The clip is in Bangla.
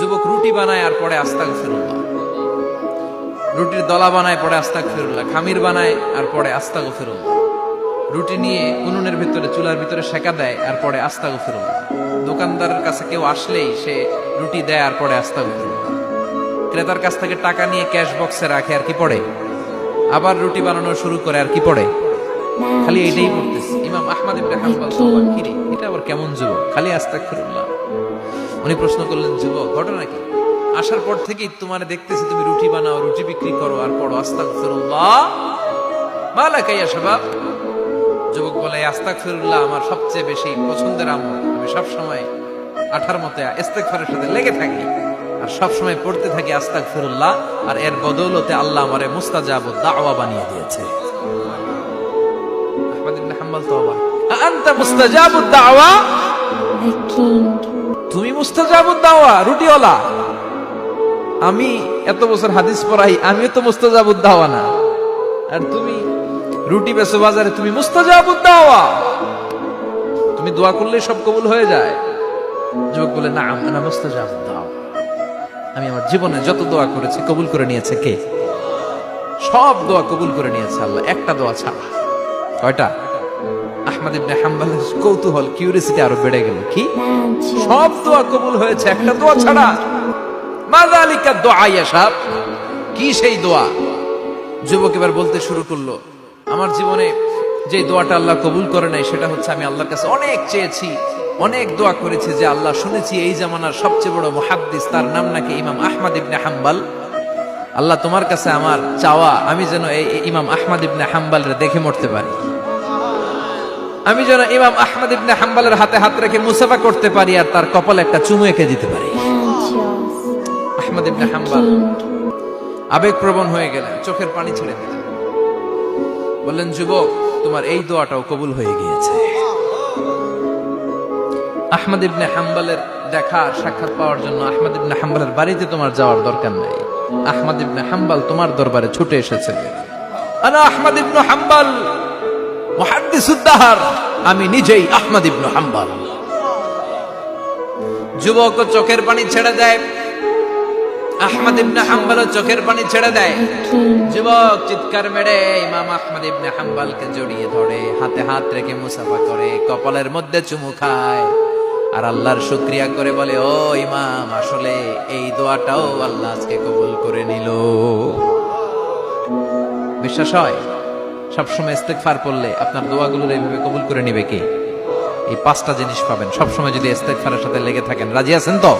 যুবক রুটি বানায় আর পরে আস্তাগফিরুল্লাহ, রুটির দলা বানায় পরে আস্তাগফিরুল্লাহ, খামির বানায় আর পরে আস্তাগফিরুল্লাহ, রুটি নিয়ে উনুনের ভিতরে চুলার ভিতরে সেকা দেয় আর পরে আস্তাগফিরুল্লাহ, দোকানদারের কাছে কেউ আসলেই সে রুটি দেয় আর পরে আস্তাগফিরুল্লাহ, ক্রেতার কাছ থেকে টাকা নিয়ে ক্যাশ বক্সে রাখে আর কি পড়ে, আবার রুটি বানানো শুরু করে আর কি পড়ে, খালি এটাই পড়তেছে। ইমাম আহমদ ইবনে হাম্বল তো অবাক, কি রে এটা আবার কেমন যুবক, খালি আস্তাগফিরুল্লাহ। উনি প্রশ্ন করলেন, যুবক ঘটনা কি? আসার পর থেকেই তোমার দেখতেছি তুমি রুটি বানাও, রুটি বিক্রি করো আর পড়ো আস্তাগফিরুল্লাহ, মালাকা ইয়া শাবাব। যুবক বলে, আস্তাগফিরুল্লাহ আমার সবচেয়ে বেশি পছন্দের আমল, আমি সব সময় আঠার মতে ইস্তেগফারের সাথে লেগে থাকি আর সব সময় পড়তে থাকি আস্তাগফিরুল্লাহ, আর এর বদৌলতে আল্লাহ আমারে মুস্তাজাবুদ দাওয়া বানিয়ে দিয়েছে। আহমদ ইবনে হাম্বল তো অবাক, আনতা মুস্তাজাবুদ দাওয়া, তুমি মুস্তাজাবুদ দাওয়া রুটিওয়ালা? আমি এত বছর হাদিস পড়াই, আমিও তো মুস্তাজাবুদ দাওয়া না, আর তুমি রুটি বেচো বাজারে, তুমি মুস্তাজাবুদ দাওয়া, তুমি দোয়া করলে সব কবুল হয়ে যায়? যুবক বলে, না আনা মুস্তাজাবুদ দাওয়া, আমি আমার জীবনে যত দোয়া করেছি কবুল করে নিয়েছে কে? সব দোয়া কবুল করে নিয়েছে আল্লাহ, একটা দোয়া ছাড়া। কয়টা? আহমদ ইবনে হাম্বলের কৌতূহল, কিউরিসিটি আরো বেড়ে গেল, কি সব দোয়া কবুল হয়েছে একটা দোয়া ছাড়া? মাযালিকা দুআ ইয়া শাব, কি সেই দোয়া? যুবক এবার বলতে শুরু করলো, আমার জীবনে যে দোয়াটা আল্লাহ কবুল করে নাই সেটা হচ্ছে, আমি আল্লাহর কাছে অনেক চেয়েছি, অনেক দোয়া করেছি, যে আল্লাহ শুনেছি এই জামানার সবচেয়ে বড় মুহাদ্দিস, তার নাম নাকি ইমাম আহমদ ইবনে হাম্বল। আল্লাহ তোমার কাছে আমার চাওয়া, আমি যেন এই ইমাম আহমদ ইবনে হাম্বলরে দেখে মরতে পারি, আমি যেন ইমাম আহমদ ইবনে হাম্বলের হাতে হাত রেখে মুসাফা করতে পারি আর তার কপালে একটা চুমু এঁকে দিতে পারি। আহমদ ইবনে হাম্বল আবেগপ্রবণ হয়ে গেলেন, চোখের পানি ছেড়ে দিলেন, বললেন, যুবক তোমার এই দোয়াটাও কবুল হয়ে গিয়েছে। আহমদ ইবনে হাম্বলের দেখা সাক্ষাৎ পাওয়ার জন্য আহমদ ইবনে হাম্বলের বাড়িতে তোমার যাওয়ার দরকার নাই, আহমদ ইবনে হাম্বল তোমার দরবারে ছুটে এসেছে। আনা আহমদ ইবনে হাম্বল মুহাদ্দিসুদ দাহর, আমি নিজেই আহমদ ইবনে হাম্বল। যুবক চোখের পানি ছেড়ে দেয়, আহমদ ইবনে হাম্বল চোখের পানি ছেড়ে দেয়। যুবক চিৎকার মেরে ইমাম আহমদ ইবনে হাম্বলকে জড়িয়ে ধরে, হাতে হাত রেখে মুসাফা করে, কপালের মধ্যে চুমু খায় আর আল্লাহর শুকরিয়া করে বলে, ও ইমাম, আসলে এই দোয়াটাও আল্লাহ আজকে কবুল করে নিল। বিশ্বাস হয় সবসময় ইস্তেগফার পড়লে আপনার দোয়াগুলোর এইভাবে কবুল করে নিবে কে? এই 5টা জিনিস পাবেন সবসময় যদি ইস্তেগফারের সাথে লেগে থাকেন। রাজি আছেন তো?